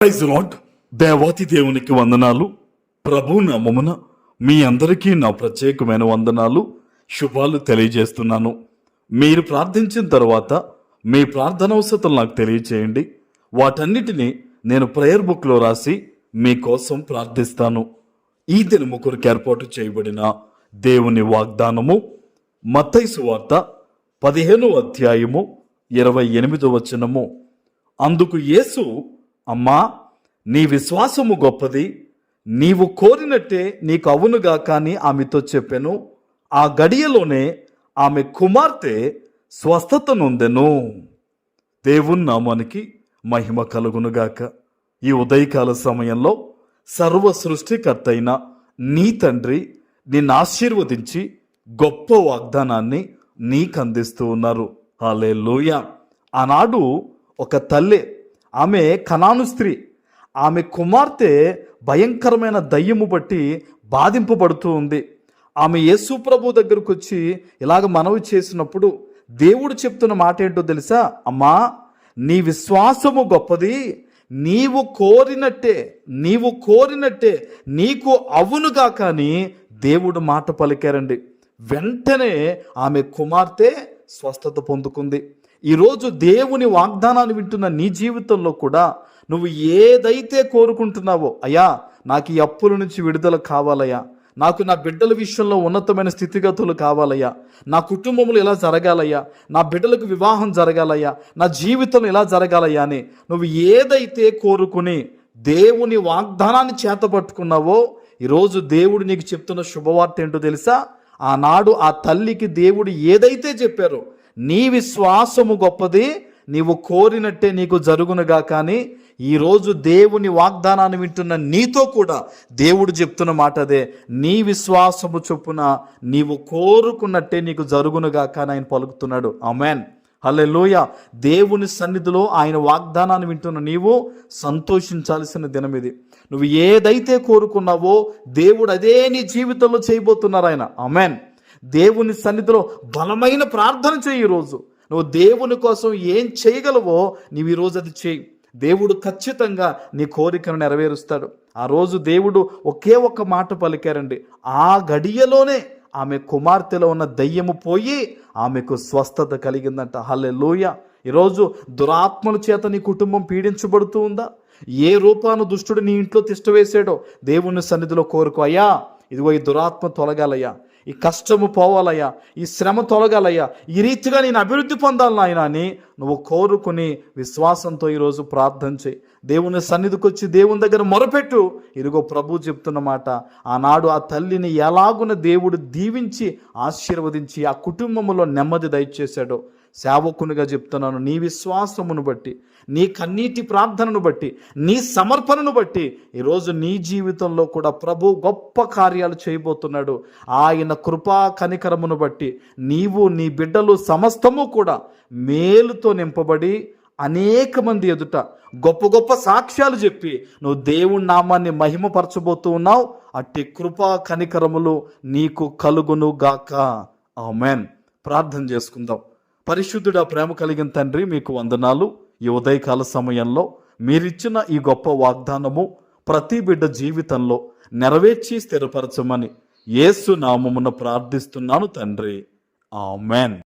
Praise lord. దేవాతి దేవునికి వందనాలు. ప్రభు నామమున మీ అందరికీ నా ప్రత్యేకమైన వందనాలు, శుభాలు తెలియజేస్తున్నాను. మీరు ప్రార్థించిన తర్వాత మీ ప్రార్థనవసరతలు నాకు తెలియచేయండి. వాటన్నిటినీ నేను ప్రేయర్ బుక్లో రాసి మీకోసం ప్రార్థిస్తాను. ఈ దినము కొరకు ఏర్పాటు చేయబడిన దేవుని వాగ్దానము మత్తయి సువార్త 15వ అధ్యాయము 28వ వచనము. అందుకు యేసు, అమ్మా, నీ విశ్వాసము గొప్పది, నీవు కోరినట్టే నీకు అవునుగా కానీ ఆమెతో చెప్పెను. ఆ గడియలోనే ఆమె కుమార్తె స్వస్థత నొందెను. దేవుని నామానికి మహిమ కలుగునుగాక. ఈ ఉదయకాల సమయంలో సర్వ సృష్టికర్త అయిన నీ తండ్రి నిన్ను ఆశీర్వదించి గొప్ప వాగ్దానాన్ని నీకు అందిస్తూ ఉన్నారు. హల్లెలూయా. ఆనాడు ఒక తల్లి, ఆమె కనాను స్త్రీ, ఆమె కుమార్తె భయంకరమైన దయ్యము బట్టి బాధింపబడుతూ ఉంది. ఆమె యేసు ప్రభు దగ్గరకు వచ్చి ఇలాగ మనవి చేసినప్పుడు దేవుడు చెప్తున్న మాట ఏంటో తెలుసా? అమ్మా, నీ విశ్వాసము గొప్పది, నీవు కోరినట్టే నీకు అవునుగా కానీ దేవుడు మాట పలికారండి. వెంటనే ఆమె కుమార్తె స్వస్థత పొందుకుంది. ఈరోజు దేవుని వాగ్దానాన్ని వింటున్న నీ జీవితంలో కూడా నువ్వు ఏదైతే కోరుకుంటున్నావో, అయ్యా నాకు ఈ అప్పుల నుంచి విడుదల కావాలయ్యా, నాకు నా బిడ్డల విషయంలో ఉన్నతమైన స్థితిగతులు కావాలయ్యా, నా కుటుంబంలో ఇలా జరగాలయ్యా, నా బిడ్డలకు వివాహం జరగాలయ్యా, నా జీవితం ఇలా జరగాలయ్యా అని నువ్వు ఏదైతే కోరుకుని దేవుని వాగ్దానాన్ని చేతపట్టుకున్నావో, ఈరోజు దేవుడు నీకు చెప్తున్న శుభవార్త ఏంటో తెలుసా? ఆనాడు ఆ తల్లికి దేవుడు ఏదైతే చెప్పారో, నీ విశ్వాసము గొప్పది, నీవు కోరినట్టే నీకు జరుగునుగా కానీ, ఈరోజు దేవుని వాగ్దానాన్ని వింటున్న నీతో కూడా దేవుడు చెప్తున్న మాట అదే. నీ విశ్వాసము చొప్పున నీవు కోరుకున్నట్టే నీకు జరుగునుగా కానీ ఆయన పలుకుతున్నాడు. ఆమేన్, హల్లెలూయా. దేవుని సన్నిధిలో ఆయన వాగ్దానాన్ని వింటున్న నీవు సంతోషించాల్సిన దినం ఇది. నువ్వు ఏదైతే కోరుకున్నావో దేవుడు అదే నీ జీవితంలో చేయబోతున్నారు ఆయన. ఆమేన్. దేవుని సన్నిధిలో బలమైన ప్రార్థన చేయి. ఈరోజు నువ్వు దేవుని కోసం ఏం చేయగలవో నీవు ఈరోజు అది చేయి. దేవుడు ఖచ్చితంగా నీ కోరికను నెరవేరుస్తాడు. ఆ రోజు దేవుడు ఒకే ఒక్క మాట పలికారండి. ఆ గడియలోనే ఆమె కుమార్తెలో ఉన్న దయ్యము పోయి ఆమెకు స్వస్థత కలిగిందంట. హల్లెలూయా. ఈరోజు దురాత్మల చేత నీ కుటుంబం పీడించబడుతూ ఉందా? ఏ రూపాను దుష్టుడు నీ ఇంట్లో తిష్టవేసాడో దేవుని సన్నిధిలో కోరుకో. అయ్యా, ఇదిగో ఈ దురాత్మ తొలగాలయ్యా, ఈ కష్టము పోవాలయ్యా, ఈ శ్రమ తొలగాలయ్యా, ఈ రీతిగా నేను అభివృద్ధి పొందాలి నాయన అని నువ్వు కోరుకుని విశ్వాసంతో ఈరోజు ప్రార్థన చేయి. దేవుని సన్నిధికి వచ్చి దేవుని దగ్గర మొరపెట్టు. ఇదిగో ప్రభు చెప్తున్న మాట, ఆనాడు ఆ తల్లిని ఎలాగున దేవుడు దీవించి ఆశీర్వదించి ఆ కుటుంబంలో నెమ్మది దయచేశాడో, సేవకునిగా చెప్తున్నాను, నీ విశ్వాసమును బట్టి, నీ కన్నీటి ప్రార్థనను బట్టి, నీ సమర్పణను బట్టి ఈరోజు నీ జీవితంలో కూడా ప్రభు గొప్ప కార్యాలు చేయబోతున్నాడు. ఆయన కృపా కనికరమును బట్టి నీవు, నీ బిడ్డలు సమస్తము కూడా మేలుతో నింపబడి అనేక మంది ఎదుట గొప్ప గొప్ప సాక్ష్యాలు చెప్పి నువ్వు దేవుని నామాన్ని మహిమపరచబోతూ ఉన్నావు. అట్టి కృపా కనికరములు నీకు కలుగును గాక. ఆమేన్. ప్రార్థన చేసుకుందాం. పరిశుద్ధుడా, ప్రేమ కలిగిన తండ్రి, మీకు వందనాలు. ఈ ఉదయకాల సమయంలో మీరిచ్చిన ఈ గొప్ప వాగ్దానము ప్రతి బిడ్డ జీవితంలో నెరవేర్చి స్థిరపరచమని యేసు నామమున ప్రార్థిస్తున్నాను తండ్రి. ఆమేన్.